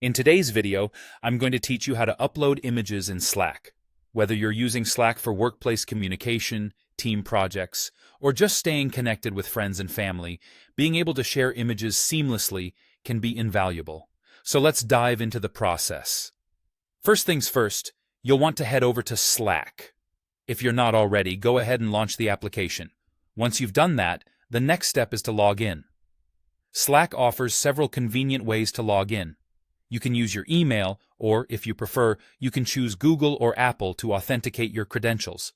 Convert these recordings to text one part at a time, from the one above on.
In today's video, I'm going to teach you how to upload images in Slack. Whether you're using Slack for workplace communication, team projects, or just staying connected with friends and family, being able to share images seamlessly can be invaluable. So let's dive into the process. First things first, you'll want to head over to Slack. If you're not already, go ahead and launch the application. Once you've done that, the next step is to log in. Slack offers several convenient ways to log in. You can use your email, or, if you prefer, you can choose Google or Apple to authenticate your credentials.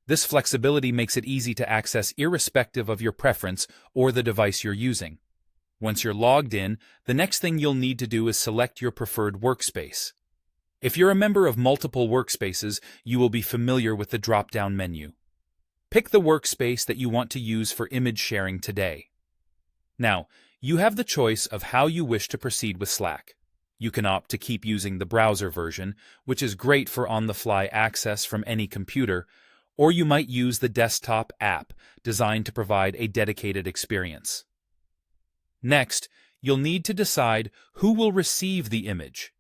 This flexibility makes it easy to access irrespective of your preference or the device you're using. Once you're logged in, the next thing you'll need to do is select your preferred workspace. If you're a member of multiple workspaces, you will be familiar with the drop-down menu. Pick the workspace that you want to use for image sharing today. Now, you have the choice of how you wish to proceed with Slack. You can opt to keep using the browser version, which is great for on-the-fly access from any computer, or you might use the desktop app, designed to provide a dedicated experience. Next, you'll need to decide who will receive the image.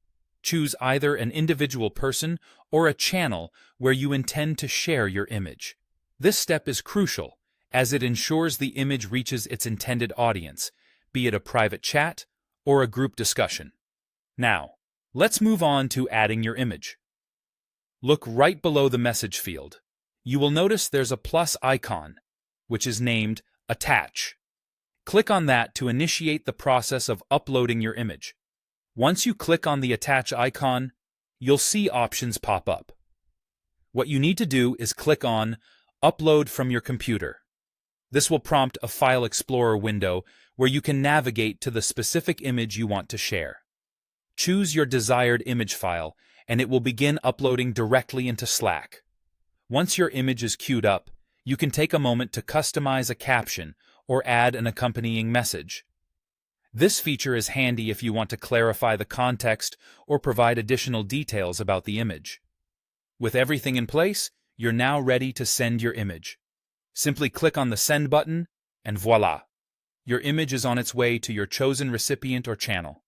Choose either an individual person or a channel where you intend to share your image. This step is crucial, as it ensures the image reaches its intended audience, be it a private chat or a group discussion. Now, let's move on to adding your image. Look right below the message field. You will notice there's a plus icon, which is named Attach. Click on that to initiate the process of uploading your image. Once you click on the Attach icon, you'll see options pop up. What you need to do is click on Upload from your computer. This will prompt a File Explorer window where you can navigate to the specific image you want to share. Choose your desired image file, and it will begin uploading directly into Slack. Once your image is queued up, you can take a moment to customize a caption or add an accompanying message. This feature is handy if you want to clarify the context or provide additional details about the image. With everything in place, you're now ready to send your image. Simply click on the Send button, and voila! Your image is on its way to your chosen recipient or channel.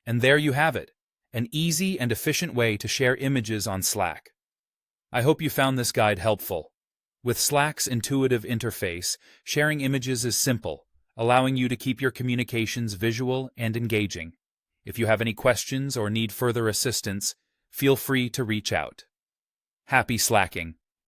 And there you have it, an easy and efficient way to share images on Slack. I hope you found this guide helpful. With Slack's intuitive interface, sharing images is simple, allowing you to keep your communications visual and engaging. If you have any questions or need further assistance, feel free to reach out. Happy Slacking!